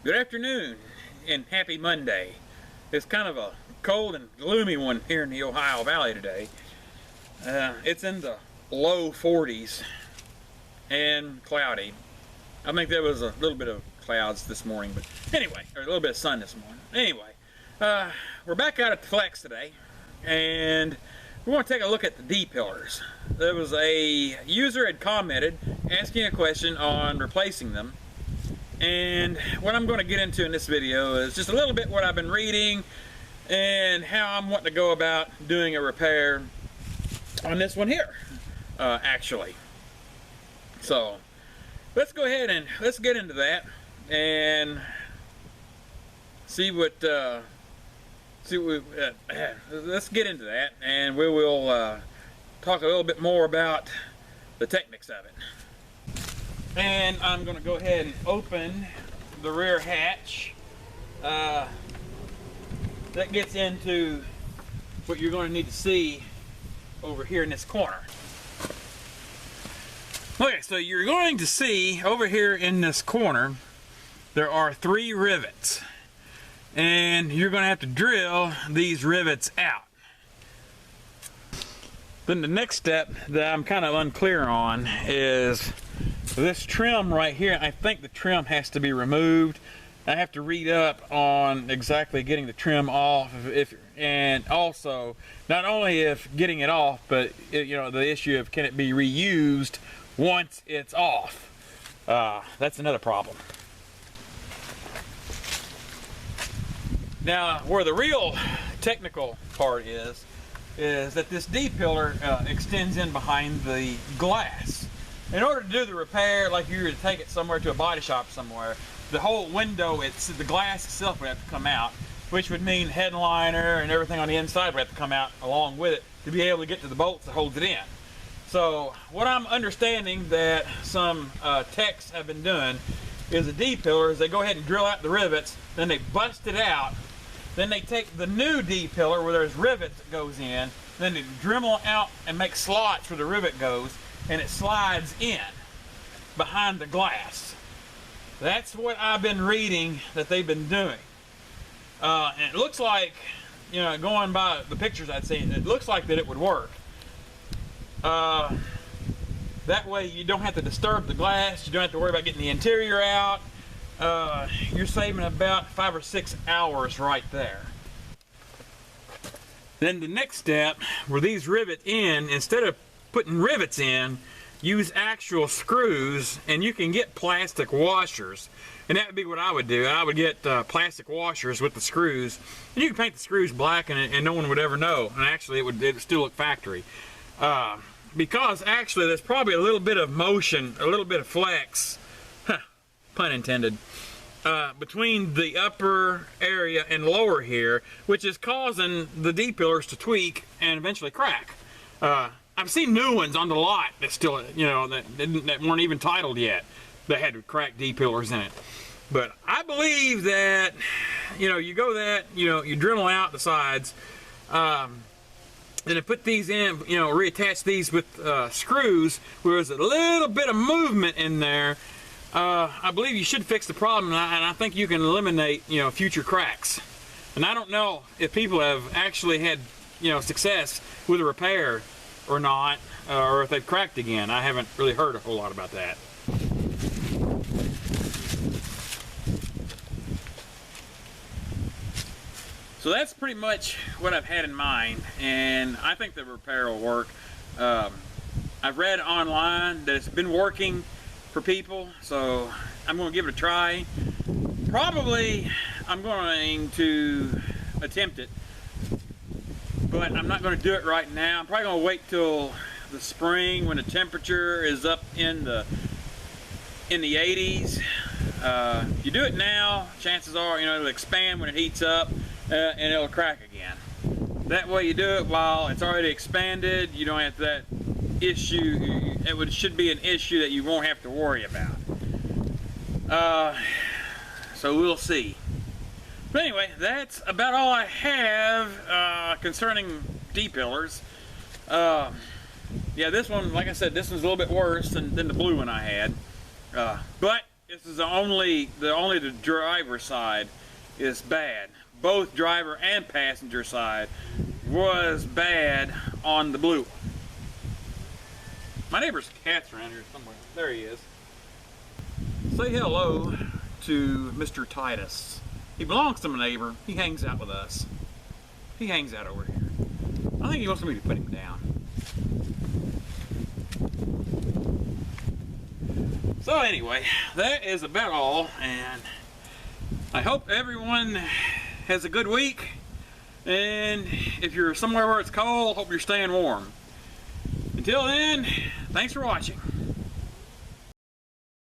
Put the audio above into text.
Good afternoon and happy Monday. It's kind of a cold and gloomy one here in the Ohio Valley today. It's in the low 40s and cloudy. I think there was a little bit of clouds this morning, but anyway, or a little bit of sun this morning. Anyway, we're back out at the Flex today, and we're going to take a look at the D-pillars. There was a user had commented asking a question on replacing them. And what I'm going to get into in this video is just a little bit what I've been reading and how I'm wanting to go about doing a repair on this one here, actually. So let's go ahead and let's get into that and see what let's get into that, and we will talk a little bit more about the techniques of it. And I'm going to go ahead and open the rear hatch. That gets into what you're going to need to see over here in this corner. Okay, so you're going to see over here in this corner there are 3 rivets, and you're going to have to drill these rivets out. Then the next step that I'm kind of unclear on is this trim right here. I think the trim has to be removed. I have to read up on exactly getting the trim off, and also not only if getting it off, but the issue of can it be reused once it's off. That's another problem. Now, where the real technical part is that this D-pillar extends in behind the glass. In order to do the repair, like you were to take it somewhere to a body shop somewhere, the whole window, the glass itself would have to come out, which would mean headliner and everything on the inside would have to come out along with it to be able to get to the bolts that holds it in. So what I'm understanding that some techs have been doing is the D-pillar is they go ahead and drill out the rivets, then they bust it out, then they take the new D-pillar where there's rivets that goes in, then they Dremel out and make slots where the rivet goes, and it slides in behind the glass. That's what I've been reading that they've been doing. And it looks like, going by the pictures I'd seen, it looks like that it would work. That way you don't have to disturb the glass, you don't have to worry about getting the interior out. You're saving about 5 or 6 hours right there. Then the next step, where these rivet in, instead of putting rivets in, use actual screws, and you can get plastic washers, and that would be what I would do. I would get plastic washers with the screws, and you can paint the screws black and no one would ever know, and actually it would still look factory, because actually there's probably a little bit of motion, a little bit of flex, pun intended, between the upper area and lower here, which is causing the D-pillars to tweak and eventually crack. I've seen new ones on the lot that still, that weren't even titled yet, that had cracked D-pillars in it. But I believe that, you go that, you Dremel out the sides, and then put these in, reattach these with screws, where there's a little bit of movement in there. I believe you should fix the problem, and I think you can eliminate, future cracks. And I don't know if people have actually had, success with a repair or not, or if they've cracked again. I haven't really heard a whole lot about that. So that's pretty much what I've had in mind, and I think the repair will work. I've read online that it's been working for people, so I'm going to give it a try. Probably I'm going to attempt it, but I'm not going to do it right now. I'm probably going to wait till the spring when the temperature is up in the 80s. If you do it now, chances are it'll expand when it heats up, and it'll crack again. That way you do it while it's already expanded. You don't have that issue. It should be an issue that you won't have to worry about. So we'll see. But anyway, that's about all I have concerning D-pillars. Yeah, this one, like I said, this one's a little bit worse than the blue one I had. But This is only the driver side is bad. Both driver and passenger side was bad on the blue. My neighbor's cat's around here somewhere. There he is. Say hello to Mr. Titus. He belongs to my neighbor. He hangs out with us. He hangs out over here. I think he wants me to put him down. So anyway, that is about all, and I hope everyone has a good week, and if you're somewhere where it's cold, hope you're staying warm. Until then, thanks for watching.